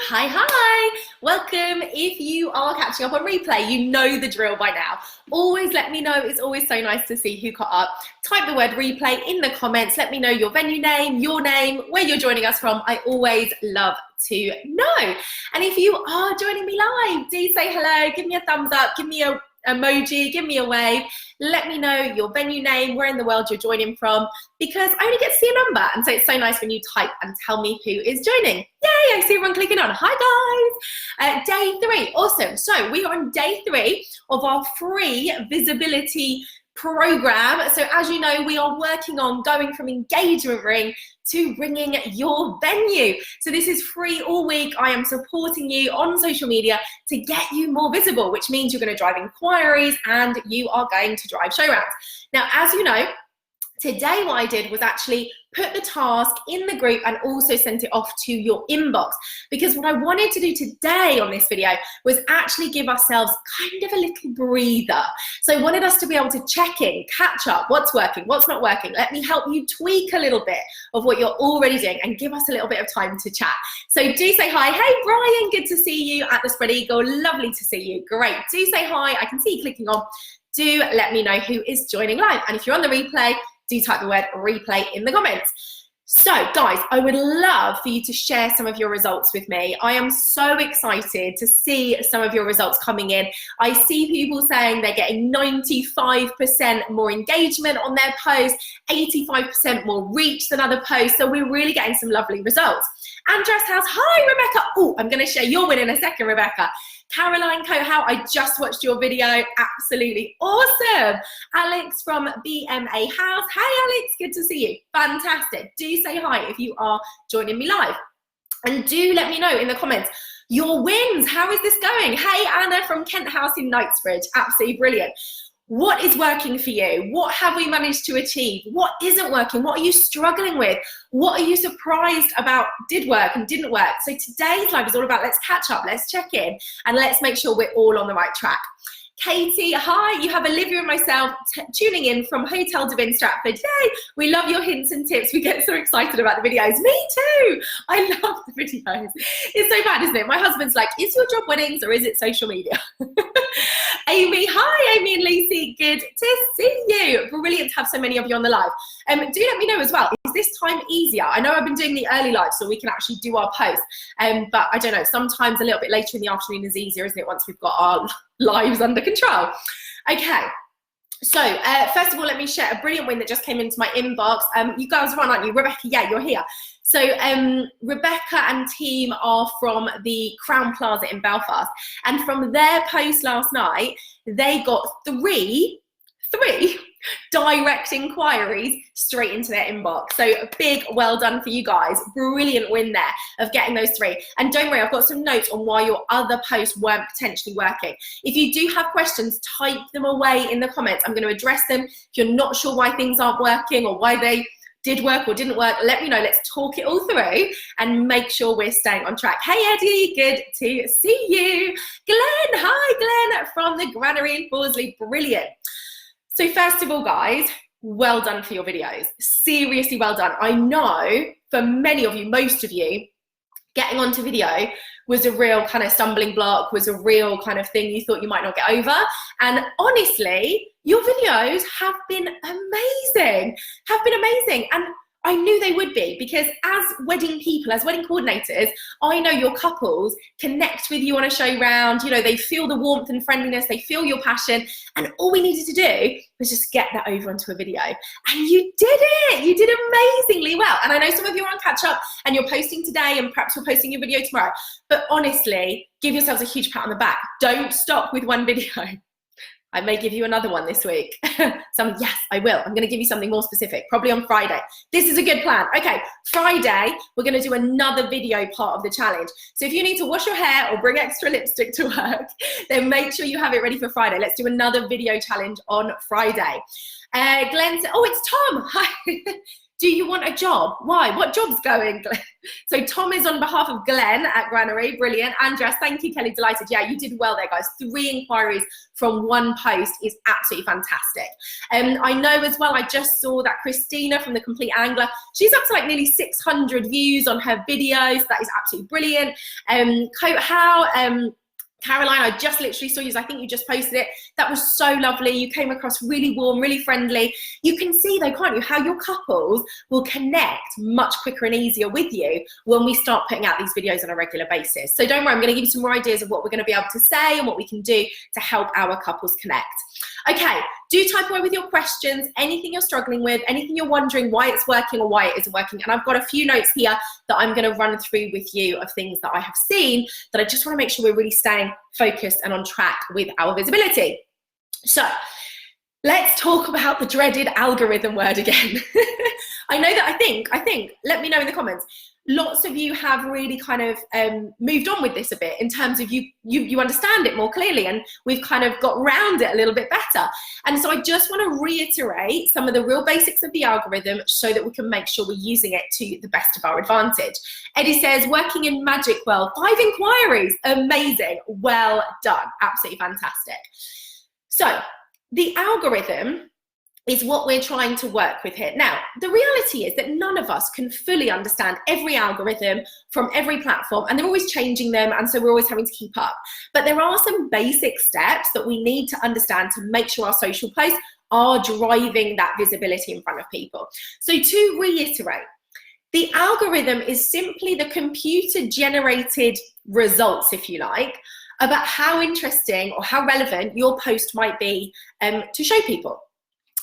Hi. Welcome. If you are catching up on replay, you know the drill by now. Always let me know. It's always so nice to see who caught up. Type the word replay in the comments. Let me know your venue name, your name, where you're joining us from. I always love to know. And if you are joining me live, do say hello. Give me a thumbs up. Give me a emoji, give me a wave, let me know your venue name, where in the world you're joining from, because I only get to see a number, and so it's so nice when you type and tell me who is joining. Yay, I see everyone clicking on. Hi guys. Day 3, awesome. So we are on day 3 of our free visibility program. So as you know, we are working on going from engagement ring to ringing your venue. So this is free all week. I am supporting you on social media to get you more visible, which means you're going to drive inquiries and you are going to drive show rounds. Now, as you know, today what I did was actually put the task in the group and also sent it off to your inbox, because what I wanted to do today on this video was actually give ourselves kind of a little breather. So I wanted us to be able to check in, catch up, what's working, what's not working. Let me help you tweak a little bit of what you're already doing and give us a little bit of time to chat. So do say hi. Hey Brian, good to see you at the Spread Eagle. Lovely to see you. Great. Do say hi. I can see you clicking on. Do let me know who is joining live. And if you're on the replay, do type the word replay in the comments. So guys, I would love for you to share some of your results with me. I am so excited to see some of your results coming in. I see people saying they're getting 95% more engagement on their posts, 85% more reach than other posts. So we're really getting some lovely results. Andress House, hi Rebecca. Oh, I'm gonna share your win in a second, Rebecca. Caroline Cohow, I just watched your video. Absolutely awesome. Alex from BMA House. Hey, Alex, good to see you. Fantastic. Do say hi if you are joining me live. And do let me know in the comments your wins. How is this going? Hey, Anna from Kent House in Knightsbridge. Absolutely brilliant. What is working for you? What have we managed to achieve? What isn't working? What are you struggling with? What are you surprised about did work and didn't work? So today's live is all about let's catch up, let's check in, and let's make sure we're all on the right track. Katie, hi, you have Olivia and myself tuning in from Hotel Devin Stratford. Yay, we love your hints and tips. We get so excited about the videos. Me too. I love the videos. It's so bad, isn't it? My husband's like, is your job weddings or is it social media? Amy, hi, Amy and Lucy. Good to see you. Brilliant to have so many of you on the live. Do let me know as well, is this time easier? I know I've been doing the early live so we can actually do our posts, but I don't know, sometimes a little bit later in the afternoon is easier, isn't it, once we've got our lives under control. Okay, so first of all, let me share a brilliant win that just came into my inbox. You guys are on, aren't you? Rebecca, yeah, you're here. So Rebecca and team are from the Crown Plaza in Belfast, and from their post last night, they got three direct inquiries straight into their inbox. So a big well done for you guys. Brilliant win there of getting those 3. And don't worry, I've got some notes on why your other posts weren't potentially working. If you do have questions, type them away in the comments. I'm going to address them. If you're not sure why things aren't working or why they did work or didn't work, let me know. Let's talk it all through and make sure we're staying on track. Hey Eddie, good to see you. Glenn, hi Glenn from the Granary in Borsley. Brilliant. So first of all, guys, well done for your videos. Seriously well done. I know for many of you, most of you, getting onto video was a real kind of stumbling block, was a real kind of thing you thought you might not get over. And honestly, your videos have been amazing, And I knew they would be, because as wedding people, as wedding coordinators, I know your couples connect with you on a show round. You know, they feel the warmth and friendliness, they feel your passion, and all we needed to do was just get that over onto a video. And you did it. You did amazingly well. And I know some of you are on catch up and you're posting today and perhaps you're posting your video tomorrow. But honestly, give yourselves a huge pat on the back. Don't stop with one video. I may give you another one this week. Yes, I will. I'm going to give you something more specific, probably on Friday. This is a good plan. Okay, Friday, we're going to do another video part of the challenge. So if you need to wash your hair or bring extra lipstick to work, then make sure you have it ready for Friday. Let's do another video challenge on Friday. Glenn said, oh, it's Tom. Hi. Do you want a job? Why? What job's going, Glenn? So Tom is on behalf of Glenn at Granary. Brilliant. Andreas, thank you. Kelly, delighted. Yeah, you did well there, guys. 3 inquiries from 1 post is absolutely fantastic. I know as well, I just saw that Christina from The Complete Angler, she's up to like nearly 600 views on her videos. That is absolutely brilliant. Coat How, Caroline, I just literally saw you. I think you just posted it. That was so lovely. You came across really warm, really friendly. You can see though, can't you, how your couples will connect much quicker and easier with you when we start putting out these videos on a regular basis. So don't worry, I'm going to give you some more ideas of what we're going to be able to say and what we can do to help our couples connect. Okay, do type away with your questions, anything you're struggling with, anything you're wondering why it's working or why it isn't working. And I've got a few notes here that I'm going to run through with you of things that I have seen that I just want to make sure we're really staying focused and on track with our visibility. So let's talk about the dreaded algorithm word again. I know that I think, let me know in the comments. Lots of you have really kind of moved on with this a bit in terms of you understand it more clearly, and we've kind of got around it a little bit better. And so I just want to reiterate some of the real basics of the algorithm so that we can make sure we're using it to the best of our advantage. Eddie says, working in Magic World, 5 inquiries, amazing, well done, absolutely fantastic. So the algorithm is what we're trying to work with here. Now, the reality is that none of us can fully understand every algorithm from every platform, and they're always changing them, and so we're always having to keep up. But there are some basic steps that we need to understand to make sure our social posts are driving that visibility in front of people. So to reiterate, the algorithm is simply the computer-generated results, if you like, about how interesting or how relevant your post might be to show people.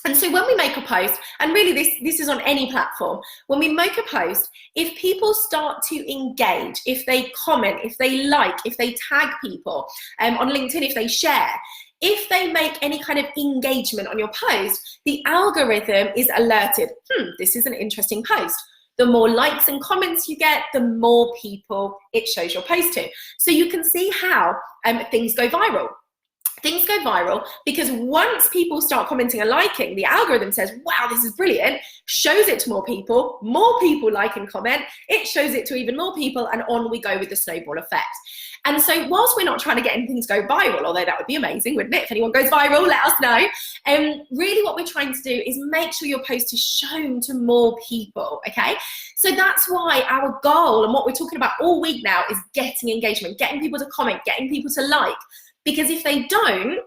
And so when we make a post, and really this is on any platform, when we make a post, if people start to engage, if they comment, if they like, if they tag people on LinkedIn, if they share, if they make any kind of engagement on your post, the algorithm is alerted, this is an interesting post. The more likes and comments you get, the more people it shows your post to. So you can see how things go viral. Things go viral because once people start commenting and liking, the algorithm says, wow, this is brilliant, shows it to more people like and comment, it shows it to even more people, and on we go with the snowball effect. And so whilst we're not trying to get anything to go viral, although that would be amazing, wouldn't it? If anyone goes viral, let us know. Really what we're trying to do is make sure your post is shown to more people, okay? So that's why our goal and what we're talking about all week now is getting engagement, getting people to comment, getting people to like. Because if they don't,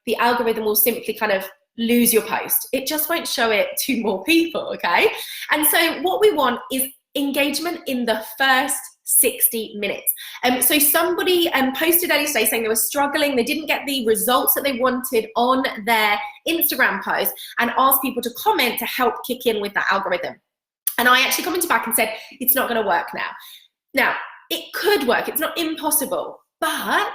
the algorithm will simply kind of lose your post. It just won't show it to more people, okay? And so what we want is engagement in the first 60 minutes. So somebody posted earlier today saying they were struggling, they didn't get the results that they wanted on their Instagram post, and asked people to comment to help kick in with that algorithm. And I actually commented back and said, it's not gonna work now. Now, it could work, it's not impossible. But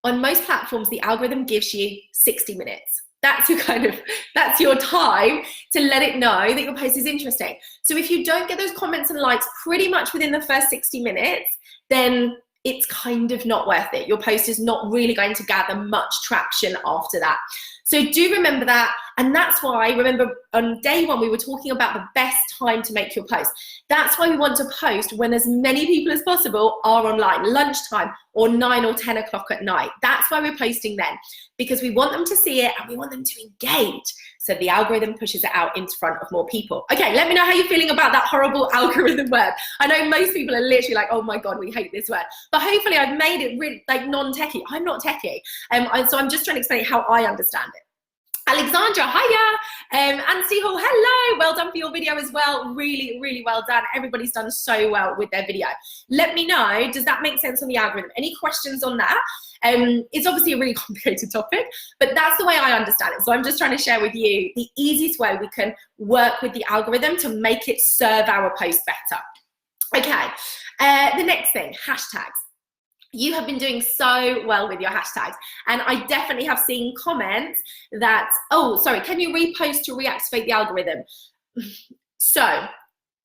on most platforms, the algorithm gives you 60 minutes. That's your time to let it know that your post is interesting. So if you don't get those comments and likes pretty much within the first 60 minutes, then it's kind of not worth it. Your post is not really going to gather much traction after that. So do remember that. And that's why, remember on day 1, we were talking about the best time to make your post. That's why we want to post when as many people as possible are online, lunchtime or 9 or 10 o'clock at night. That's why we're posting then, because we want them to see it and we want them to engage. So the algorithm pushes it out in front of more people. Okay, let me know how you're feeling about that horrible algorithm word. I know most people are literally like, oh my God, we hate this word. But hopefully I've made it really like non-techie. I'm not techie. So I'm just trying to explain how I understand it. Alexandra, hiya. Anstey Hall, hello. Well done for your video as well. Really, really well done. Everybody's done so well with their video. Let me know, does that make sense on the algorithm? Any questions on that? It's obviously a really complicated topic, but that's the way I understand it. So I'm just trying to share with you the easiest way we can work with the algorithm to make it serve our post better. Okay, the next thing, hashtags. You have been doing so well with your hashtags, and I definitely have seen comments that, oh, sorry, can you repost to reactivate the algorithm? So,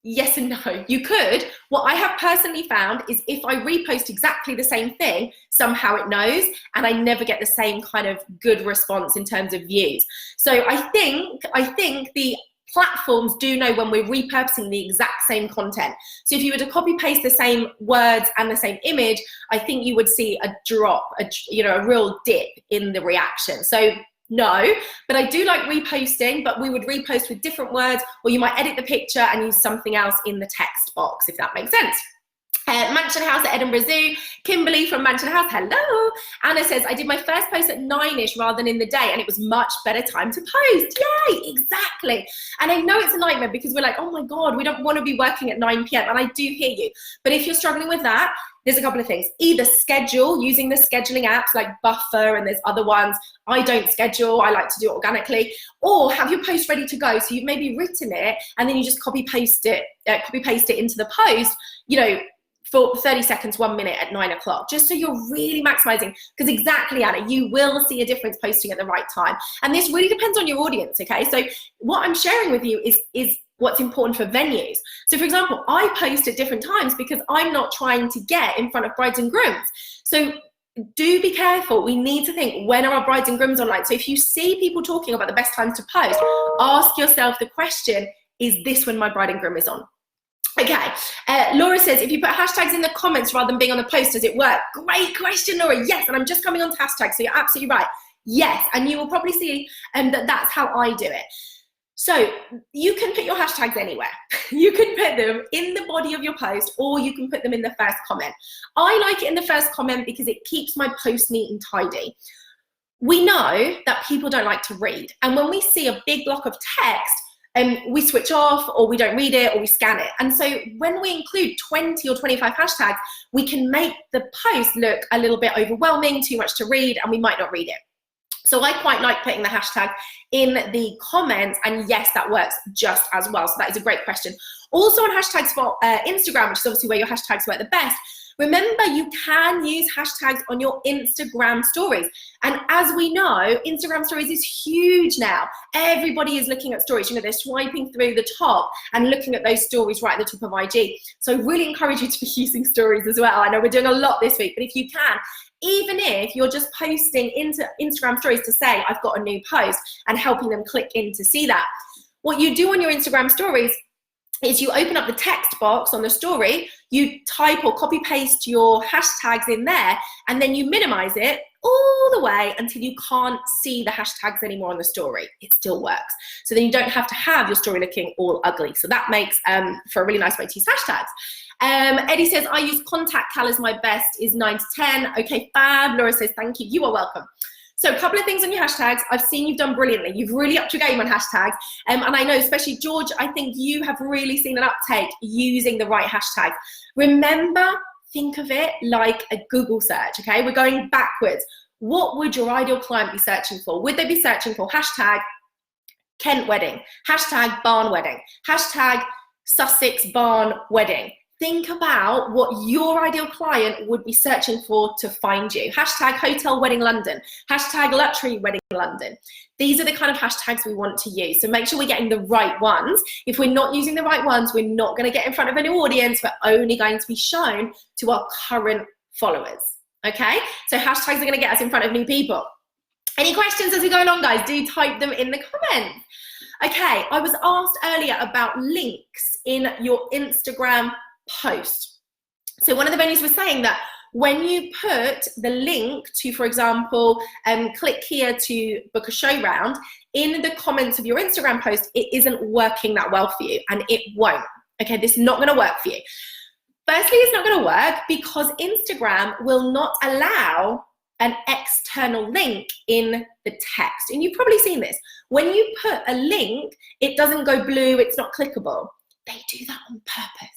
yes and no. You could. What I have personally found is if I repost exactly the same thing, somehow it knows, and I never get the same kind of good response in terms of views. So I think the platforms do know when we're repurposing the exact same content. So if you were to copy paste the same words and the same image, I think you would see a drop, a real dip in the reaction. So no, but I do like reposting, but we would repost with different words, or you might edit the picture and use something else in the text box, if that makes sense. Mansion House at Edinburgh Zoo. Kimberly from Mansion House, hello. Anna says, I did my first post at 9ish rather than in the day, and it was much better time to post. Yay, exactly. And I know it's a nightmare because we're like, oh my God, we don't want to be working at 9 p.m. And I do hear you. But if you're struggling with that, there's a couple of things. Either schedule using the scheduling apps like Buffer, and there's other ones. I don't schedule, I like to do it organically. Or have your post ready to go. So you've maybe written it and then you just copy paste it into the post, for 30 seconds, 1 minute at 9 o'clock, just so you're really maximizing. Because exactly, Anna, you will see a difference posting at the right time. And this really depends on your audience, okay? So what I'm sharing with you is what's important for venues. So for example, I post at different times because I'm not trying to get in front of brides and grooms. So do be careful. We need to think, when are our brides and grooms online? So if you see people talking about the best times to post, ask yourself the question, is this when my bride and groom is on? Okay, Laura says, if you put hashtags in the comments rather than being on the post, does it work? Great question, Laura. Yes, and I'm just coming on to hashtags, so you're absolutely right. Yes, and you will probably see that that's how I do it. So you can put your hashtags anywhere. You can put them in the body of your post, or you can put them in the first comment. I like it in the first comment because it keeps my post neat and tidy. We know that people don't like to read, and when we see a big block of text, we switch off, or we don't read it, or we scan it. And so when we include 20 or 25 hashtags, we can make the post look a little bit overwhelming, too much to read, and we might not read it. So I quite like putting the hashtag in the comments, and yes, that works just as well. So that is a great question. Also on hashtags for Instagram, which is obviously where your hashtags work the best, remember, you can use hashtags on your Instagram stories. And as we know, Instagram stories is huge now. Everybody is looking at stories. They're swiping through the top and looking at those stories right at the top of IG. So I really encourage you to be using stories as well. I know we're doing a lot this week, but if you can, even if you're just posting into Instagram stories to say, I've got a new post, and helping them click in to see that. What you do on your Instagram stories is you open up the text box on the story, you type or copy paste your hashtags in there, and then you minimize it all the way until you can't see the hashtags anymore on the story. It still works. So then you don't have to have your story looking all ugly. So that makes for a really nice way to use hashtags. Eddie says, I use contact cal as my best is 9 to 10. Okay, fab. Laura says, thank you. You are welcome. So a couple of things on your hashtags. I've seen you've done brilliantly. You've really upped your game on hashtags. And I know, especially George, I think you have really seen an uptake using the right hashtags. Remember, think of it like a Google search, okay? We're going backwards. What would your ideal client be searching for? Would they be searching for hashtag Kent wedding, hashtag barn wedding, hashtag Sussex barn wedding? Think about what your ideal client would be searching for to find you. Hashtag hotel wedding London, hashtag luxury wedding London. These are the kind of hashtags we want to use. So make sure we're getting the right ones. If we're not using the right ones, we're not going to get in front of a new audience. We're only going to be shown to our current followers. Okay? So hashtags are going to get us in front of new people. Any questions as we go along, guys? Do type them in the comments. Okay, I was asked earlier about links in your Instagram post. So one of the venues was saying that when you put the link to, for example, click here to book a show round in the comments of your Instagram post, it isn't working that well for you, and it won't. Okay, this is not going to work for you. Firstly, it's not going to work because Instagram will not allow an external link in the text. And you've probably seen this. When you put a link, it doesn't go blue, it's not clickable. They do that on purpose.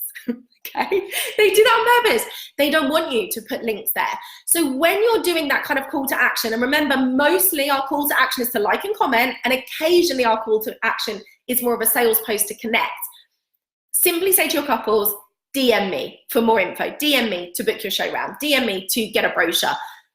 Okay, they do that on purpose. They don't want you to put links there. So when you're doing that kind of call to action, and remember, mostly our call to action is to like and comment, and occasionally our call to action is more of a sales post to connect. Simply say to your couples, DM me for more info, DM me to book your show round, DM me to get a brochure.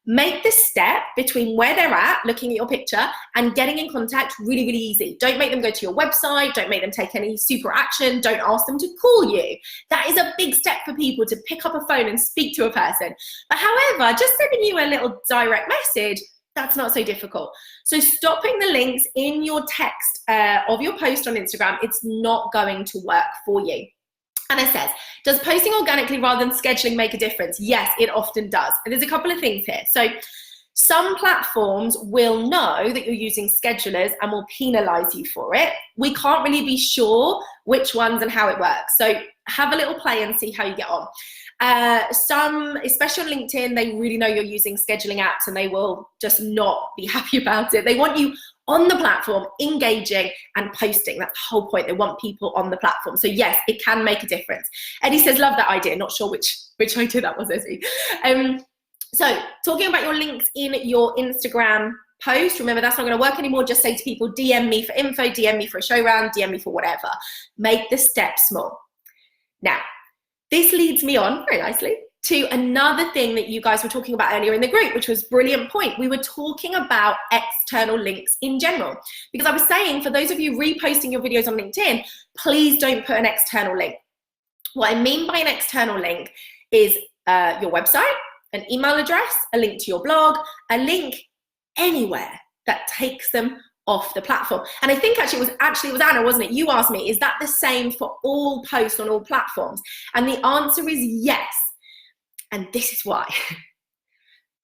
Make the step between where they're at, looking at your picture, and getting in contact really, really easy. Don't make them go to your website. Don't make them take any super action. Don't ask them to call you. That is a big step for people to pick up a phone and speak to a person. But however, just sending you a little direct message, That's not so difficult. So stopping the links in your text of your post on Instagram, it's not going to work for you. And it says, does posting organically rather than scheduling make a difference? Yes, it often does. And there's a couple of things here. So some platforms will know that you're using schedulers and will penalize you for it. We can't really be sure which ones and how it works. So have a little play and see how you get on. Some, especially on LinkedIn, they really know you're using scheduling apps and they will just not be happy about it. They want you on the platform, engaging and posting. That's the whole point. They want people on the platform. So yes, it can make a difference. Eddie says, love that idea. Not sure which idea that was, Eddie. So talking about your links in your Instagram post, remember that's not going to work anymore. Just say to people, DM me for info, DM me for a show round, DM me for whatever. Make the step small. Now, this leads me on very nicely to another thing that you guys were talking about earlier in the group, which was a brilliant point. We were talking about external links in general, because I was saying for those of you reposting your videos on LinkedIn, please don't put an external link. What I mean by an external link is your website, an email address, a link to your blog, a link anywhere that takes them off the platform. And I think actually it was Anna, wasn't it? You asked me, is that the same for all posts on all platforms? And the answer is yes. And this is why.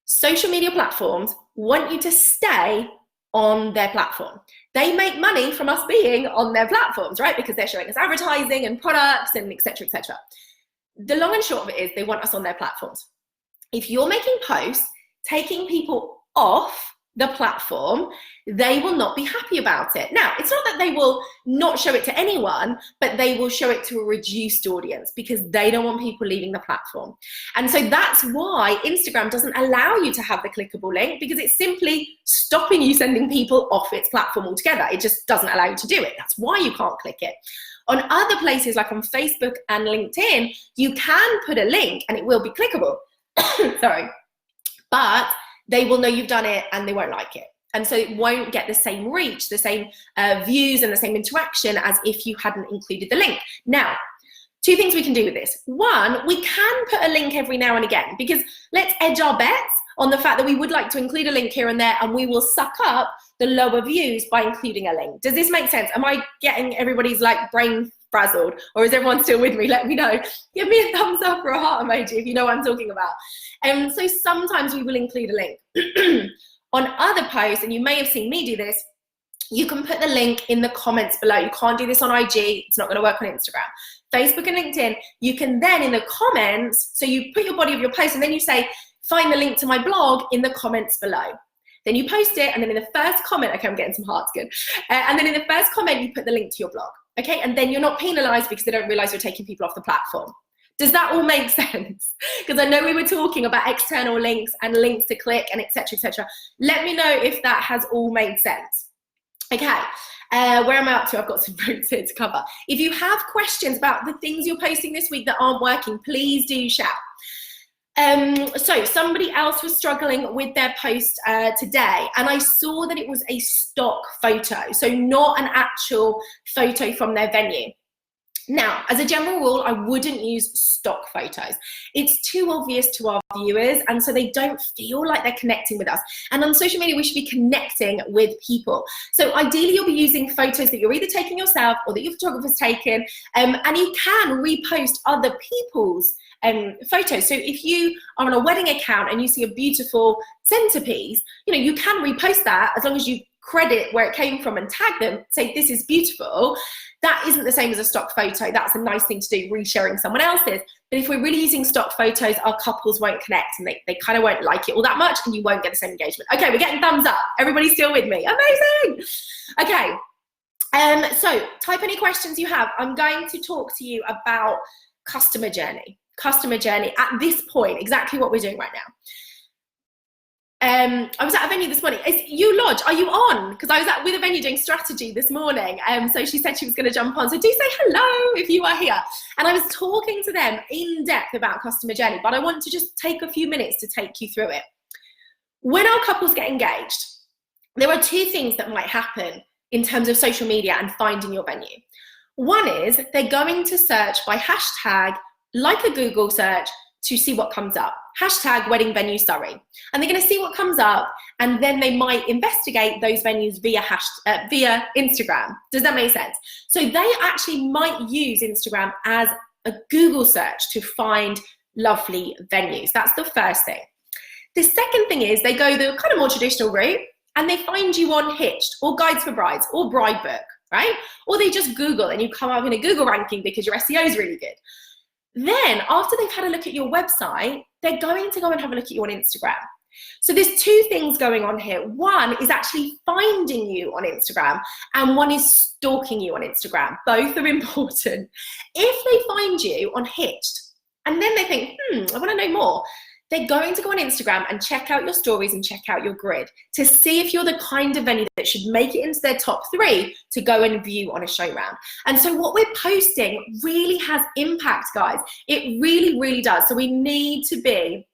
Social media platforms want you to stay on their platform. They make money from us being on their platforms, right? Because they're showing us advertising and products and et cetera, et cetera. The long and short of it is they want us on their platforms. If you're making posts, taking people off the platform, they will not be happy about it. Now, it's not that they will not show it to anyone, but they will show it to a reduced audience because they don't want people leaving the platform. And so that's why Instagram doesn't allow you to have the clickable link, because it's simply stopping you sending people off its platform altogether. It just doesn't allow you to do it. That's why you can't click it. On other places like on Facebook and LinkedIn, you can put a link and it will be clickable. Sorry. But they will know you've done it and they won't like it. And so it won't get the same reach, the same views and the same interaction as if you hadn't included the link. Now, two things we can do with this. One, we can put a link every now and again, because let's edge our bets on the fact that we would like to include a link here and there, and we will suck up the lower views by including a link. Does this make sense? Am I getting everybody's like brain frazzled, or is everyone still with me? Let me know. Give me a thumbs up or a heart emoji if you know what I'm talking about. So sometimes we will include a link. On other posts, and you may have seen me do this, you can put the link in the comments below. You can't do this on IG. It's not going to work on Instagram. Facebook and LinkedIn, you can then in the comments, so you put your body of your post and then you say, find the link to my blog in the comments below. Then you post it, and then in the first comment, okay, I'm getting some hearts, good. And then in the first comment, you put the link to your blog, okay? And then you're not penalized because they don't realize you're taking people off the platform. Does that all make sense? Because I know we were talking about external links and links to click and et cetera, et cetera. Let me know if that has all made sense. Okay, where am I up to? I've got some notes here to cover. If you have questions about the things you're posting this week that aren't working, please do shout. So somebody else was struggling with their post today, and I saw that it was a stock photo, so not an actual photo from their venue. Now, as a general rule, I wouldn't use stock photos. It's too obvious to our viewers, and so they don't feel like they're connecting with us. And on social media, we should be connecting with people. So ideally, you'll be using photos that you're either taking yourself or that your photographer's taken, and you can repost other people's photos. So if you are on a wedding account and you see a beautiful centerpiece, you can repost that as long as you credit where it came from and tag them, say this is beautiful. That isn't the same as a stock photo. That's a nice thing to do, resharing someone else's. But if we're really using stock photos, our couples won't connect and they kind of won't like it all that much, and you won't get the same engagement. Okay, we're getting thumbs up. Everybody's still with me. Amazing. Okay, so type any questions you have. I'm going to talk to you about customer journey at this point, exactly what we're doing right now. I was at a venue this morning. Is you Lodge, are you on? Because I was with a venue doing strategy this morning. So she said she was going to jump on. So do say hello if you are here. And I was talking to them in depth about customer journey, but I want to just take a few minutes to take you through it. When our couples get engaged, there are two things that might happen in terms of social media and finding your venue. One is they're going to search by hashtag, like a Google search, to see what comes up. Hashtag wedding venue Surrey. And they're going to see what comes up, and then they might investigate those venues via Instagram. Does that make sense? So they actually might use Instagram as a Google search to find lovely venues. That's the first thing. The second thing is they go the kind of more traditional route, and they find you on Hitched or Guides for Brides or Bridebook, right? Or they just Google and you come up in a Google ranking because your SEO is really good. Then after they've had a look at your website, they're going to go and have a look at you on Instagram. So there's two things going on here. One is actually finding you on Instagram, and one is stalking you on Instagram. Both are important. If they find you on Hitched and then they think, I want to know more, they're going to go on Instagram and check out your stories and check out your grid to see if you're the kind of venue that should make it into their top 3 to go and view on a show round. And so what we're posting really has impact, guys. It really, really does. So we need to be,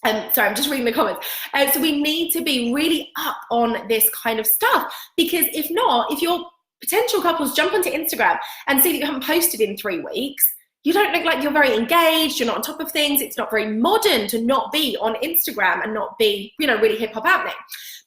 sorry, I'm just reading the comments. So we need to be really up on this kind of stuff, because if not, if your potential couples jump onto Instagram and see that you haven't posted in 3 weeks, you don't look like you're very engaged, you're not on top of things. It's not very modern to not be on Instagram and not be, really hip hop happening.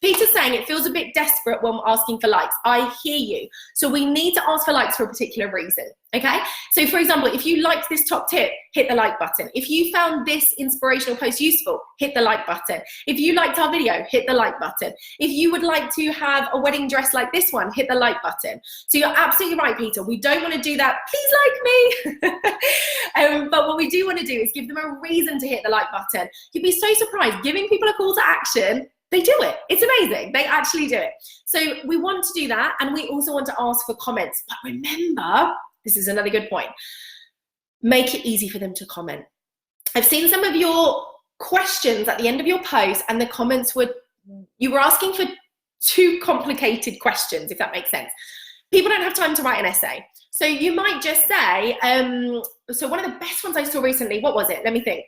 Peter's saying it feels a bit desperate when we're asking for likes. I hear you. So we need to ask for likes for a particular reason, okay? So for example, if you liked this top tip, hit the like button. If you found this inspirational post useful, hit the like button. If you liked our video, hit the like button. If you would like to have a wedding dress like this one, hit the like button. So you're absolutely right, Peter. We don't want to do that. Please like me. But what we do want to do is give them a reason to hit the like button. You'd be so surprised. Giving people a call to action, they do it. It's amazing. They actually do it. So we want to do that, and we also want to ask for comments. But remember, this is another good point. Make it easy for them to comment. I've seen some of your questions at the end of your post, and the comments you were asking for too complicated questions, if that makes sense. People don't have time to write an essay. So you might just say, so one of the best ones I saw recently, what was it? Let me think.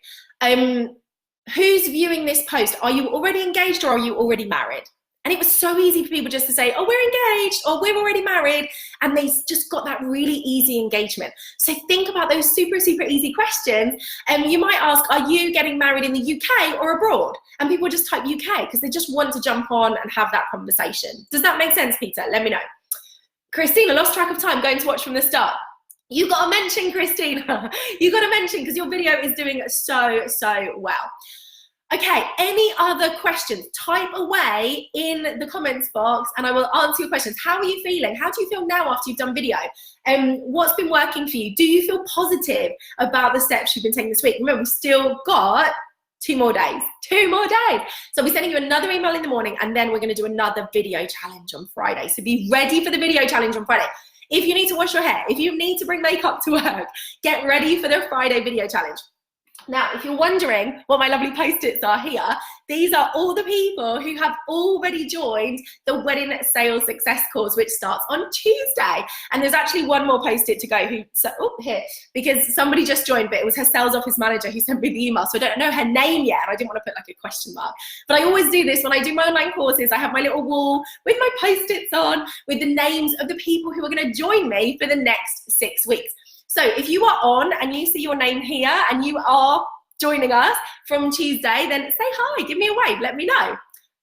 Who's viewing this post? Are you already engaged or are you already married? And it was so easy for people just to say, oh, we're engaged or we're already married. And they just got that really easy engagement. So think about those super, super easy questions. And you might ask, are you getting married in the UK or abroad? And people just type UK because they just want to jump on and have that conversation. Does that make sense, Peter? Let me know. Christina, lost track of time, going to watch from the start. You got to mention, Christina. You got to mention, because your video is doing so, so well. Okay, any other questions? Type away in the comments box and I will answer your questions. How are you feeling? How do you feel now after you've done video? What's been working for you? Do you feel positive about the steps you've been taking this week? Remember, we've still got 2 more days. 2 more days. So I'll be sending you another email in the morning, and then we're going to do another video challenge on Friday. So be ready for the video challenge on Friday. If you need to wash your hair, if you need to bring makeup to work, get ready for the Friday video challenge. Now, if you're wondering what my lovely post-its are here, these are all the people who have already joined the Wedding Sales Success course, which starts on Tuesday. And there's actually one more post-it to go here, because somebody just joined, but it was her sales office manager who sent me the email. So I don't know her name yet, and I didn't want to put like a question mark. But I always do this when I do my online courses. I have my little wall with my post-its on with the names of the people who are going to join me for the next 6 weeks. So if you are on and you see your name here and you are joining us from Tuesday, then say hi, give me a wave, let me know.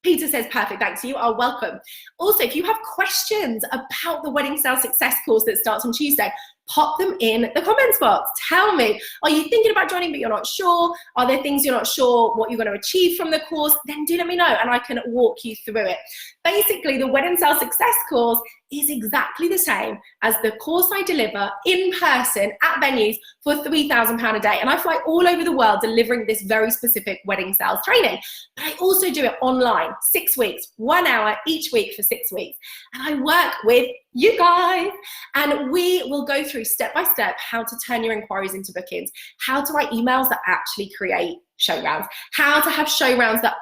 Peter says, perfect, thanks. You are welcome. Also, if you have questions about the Wedding Sales Success course that starts on Tuesday, pop them in the comments box. Tell me, are you thinking about joining but you're not sure? Are there things you're not sure what you're going to achieve from the course? Then do let me know and I can walk you through it. Basically, the Wedding Sales Success course is exactly the same as the course I deliver in person at venues for £3,000 a day. And I fly all over the world delivering this very specific wedding sales training. But I also do it online, 6 weeks, 1 hour each week for 6 weeks. And I work with you guys, and we will go through step by step how to turn your inquiries into bookings, how to write emails that actually create show rounds, how to have show rounds that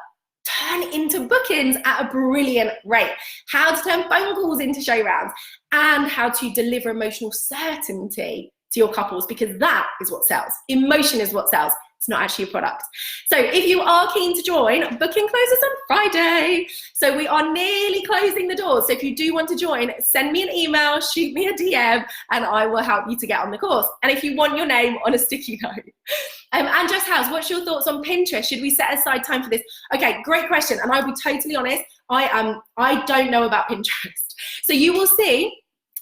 turn into bookings at a brilliant rate, how to turn phone calls into show rounds, and how to deliver emotional certainty to your couples, because that is what sells. Emotion is what sells. It's not actually a product. So if you are keen to join, booking closes on Friday. So we are nearly closing the doors. So if you do want to join, send me an email, shoot me a DM, and I will help you to get on the course. And if you want your name on a sticky note. Andress House, what's your thoughts on Pinterest? Should we set aside time for this? Okay, great question. And I'll be totally honest, I don't know about Pinterest. So you will see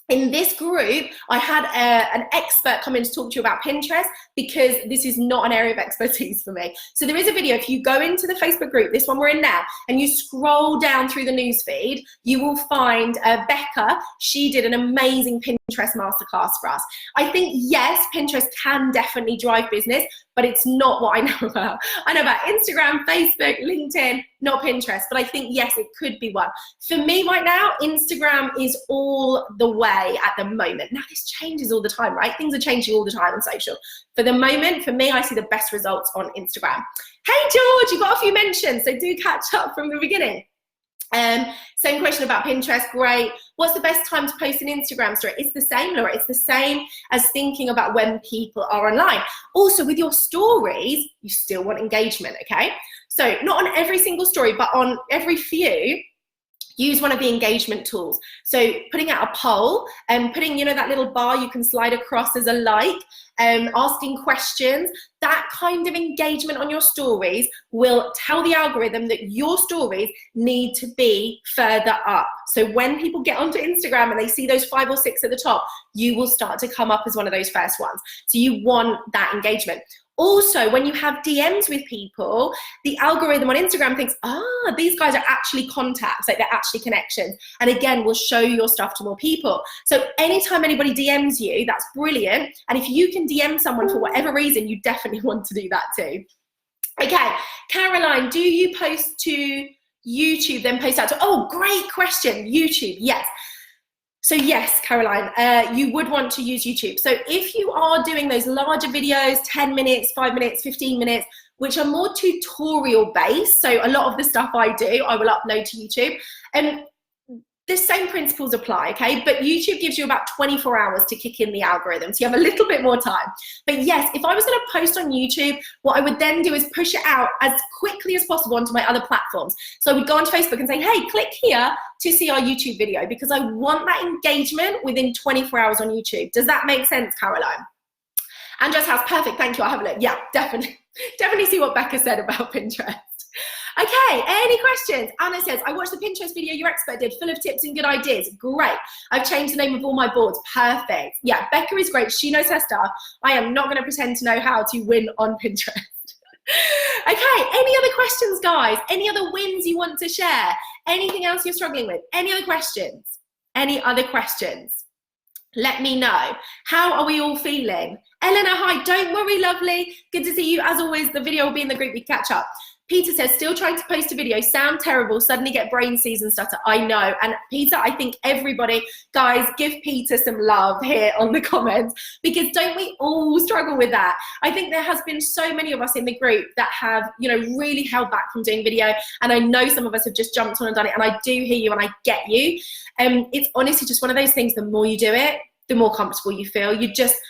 in this group, I had an expert come in to talk to you about Pinterest because this is not an area of expertise for me. So there is a video, if you go into the Facebook group, this one we're in now, and you scroll down through the news feed, you will find Becca. She did an amazing Pinterest masterclass for us. I think, yes, Pinterest can definitely drive business, but it's not what I know about. I know about Instagram, Facebook, LinkedIn, not Pinterest, but I think, yes, it could be one. For me right now, Instagram is all the way at the moment. Now, this changes all the time, right? Things are changing all the time on social. For the moment, for me, I see the best results on Instagram. Hey, George, you got a few mentions, so do catch up from the beginning. Same question about Pinterest, great. What's the best time to post an Instagram story? It's the same, Laura. It's the same as thinking about when people are online. Also, with your stories, you still want engagement, okay? So not on every single story, but on every few, use one of the engagement tools. So putting out a poll and putting, that little bar you can slide across as a like, asking questions, that kind of engagement on your stories will tell the algorithm that your stories need to be further up. So when people get onto Instagram and they see those 5 or 6 at the top, you will start to come up as one of those first ones. So you want that engagement. Also, when you have DMs with people, the algorithm on Instagram thinks, these guys are actually contacts, like they're actually connections. And again, will show your stuff to more people. So anytime anybody DMs you, that's brilliant. And if you can DM someone for whatever reason, you definitely want to do that too. Okay, Caroline, do you post to YouTube, then post out to, great question, YouTube, yes. So yes, Caroline, you would want to use YouTube. So if you are doing those larger videos, 10 minutes, 5 minutes, 15 minutes, which are more tutorial based, so a lot of the stuff I do, I will upload to YouTube. And the same principles apply, okay? But YouTube gives you about 24 hours to kick in the algorithm, so you have a little bit more time. But yes, if I was gonna post on YouTube, what I would then do is push it out as quickly as possible onto my other platforms. So I would go onto Facebook and say, hey, click here to see our YouTube video, because I want that engagement within 24 hours on YouTube. Does that make sense, Caroline? Andress House, perfect, thank you, I'll have a look. Yeah, definitely see what Becca said about Pinterest. Okay, any questions? Anna says, I watched the Pinterest video your expert did, full of tips and good ideas. Great. I've changed the name of all my boards. Perfect. Yeah, Becca is great. She knows her stuff. I am not going to pretend to know how to win on Pinterest. Okay, any other questions, guys? Any other wins you want to share? Anything else you're struggling with? Any other questions? Any other questions? Let me know. How are we all feeling? Eleanor, hi. Don't worry, lovely. Good to see you. As always, the video will be in the group. We can catch up. Peter says, still trying to post a video, sound terrible, suddenly get brain seized and stutter. I know. And Peter, I think everybody, guys, give Peter some love here on the comments, because don't we all struggle with that? I think there has been so many of us in the group that have, really held back from doing video. And I know some of us have just jumped on and done it. And I do hear you and I get you. It's honestly just one of those things, the more you do it, the more comfortable you feel. You just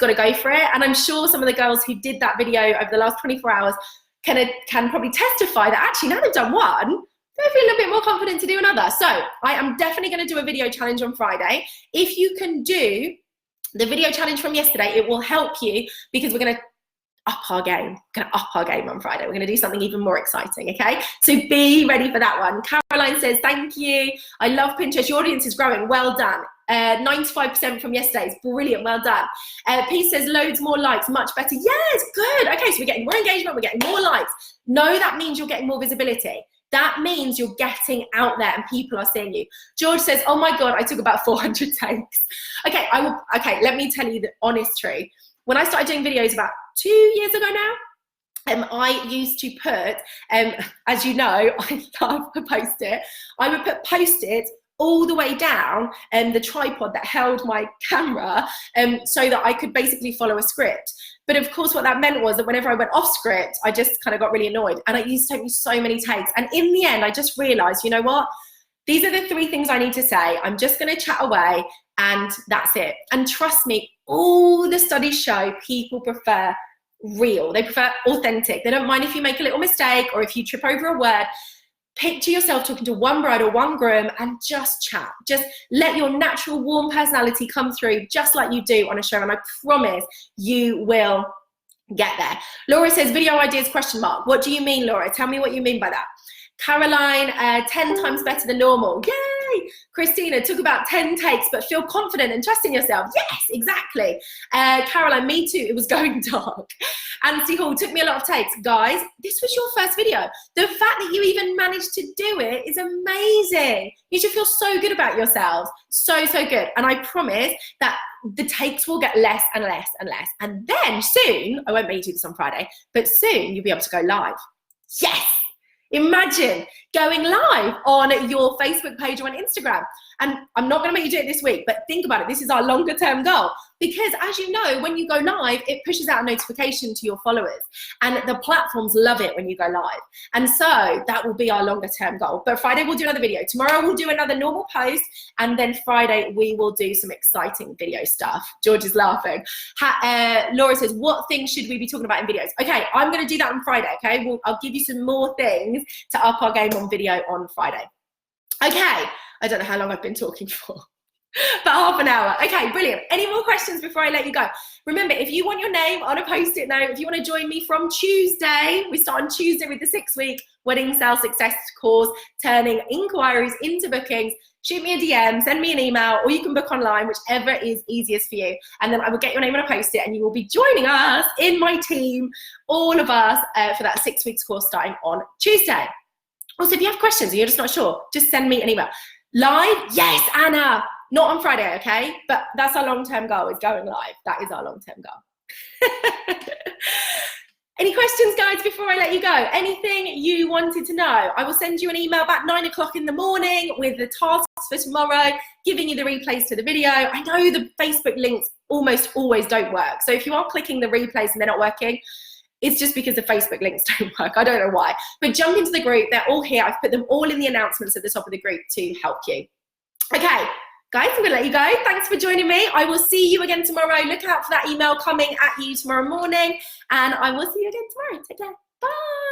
got to go for it. And I'm sure some of the girls who did that video over the last 24 hours can probably testify that actually now they've done one, they feel a little bit more confident to do another. So I am definitely going to do a video challenge on Friday. If you can do the video challenge from yesterday, it will help you, because we're going to up our game. We're going to up our game on Friday. We're going to do something even more exciting, okay? So be ready for that one. Caroline says, thank you. I love Pinterest. Your audience is growing. Well done. 95% from yesterday is brilliant. Well done. Pete says, loads more likes, much better. Yes, good. Okay, so we're getting more engagement. We're getting more likes. No, that means you're getting more visibility. That means you're getting out there and people are seeing you. George says, oh my God, I took about 400 takes. Okay, let me tell you the honest truth. When I started doing videos about 2 years ago now, I used to put, as you know, I love a Post-it. I would put Post-it all the way down the tripod that held my camera so that I could basically follow a script. But of course, what that meant was that whenever I went off script, I just kind of got really annoyed. And it used to take me so many takes. And in the end, I just realized, you know what? These are the 3 things I need to say. I'm just going to chat away and that's it. And trust me, all the studies show people prefer real. They prefer authentic. They don't mind if you make a little mistake or if you trip over a word. Picture yourself talking to one bride or one groom and just chat. Just let your natural warm personality come through just like you do on a show, and I promise you will get there. Laura says, video ideas, question mark. What do you mean, Laura? Tell me what you mean by that. Caroline, 10 times better than normal. Yay! Christina, took about 10 takes, but feel confident and trust in yourself. Yes, exactly. Caroline, me too. It was going dark. Anthony Hall, took me a lot of takes. Guys, this was your first video. The fact that you even managed to do it is amazing. You should feel so good about yourselves. So, so good. And I promise that the takes will get less and less and less. And then soon, I won't make you do this on Friday, but soon you'll be able to go live. Yes! Imagine going live on your Facebook page or on Instagram. And I'm not going to make you do it this week, but think about it. This is our longer term goal. Because as you know, when you go live, it pushes out a notification to your followers. And the platforms love it when you go live. And so that will be our longer term goal. But Friday we'll do another video. Tomorrow we'll do another normal post. And then Friday we will do some exciting video stuff. George is laughing. Laura says, what things should we be talking about in videos? Okay, I'm going to do that on Friday, okay? I'll give you some more things to up our game on video on Friday. Okay, I don't know how long I've been talking for. About half an hour. Okay, brilliant. Any more questions before I let you go? Remember, if you want your name on a post-it note, if you want to join me from Tuesday, we start on Tuesday with the 6-week wedding sales success course, turning inquiries into bookings. Shoot me a DM, send me an email, or you can book online, whichever is easiest for you. And then I will get your name on a post-it and you will be joining us in my team, all of us, for that 6 weeks course starting on Tuesday. Also, if you have questions and you're just not sure, just send me an email. Live? Yes, Anna. Not on Friday, okay? But that's our long-term goal, is going live. That is our long-term goal. Any questions, guys, before I let you go? Anything you wanted to know? I will send you an email about 9 o'clock in the morning with the tasks for tomorrow, giving you the replays to the video. I know the Facebook links almost always don't work. So if you are clicking the replays and they're not working, it's just because the Facebook links don't work. I don't know why. But jump into the group. They're all here. I've put them all in the announcements at the top of the group to help you. Okay. Guys, I'm going to let you go. Thanks for joining me. I will see you again tomorrow. Look out for that email coming at you tomorrow morning. And I will see you again tomorrow. Take care. Bye.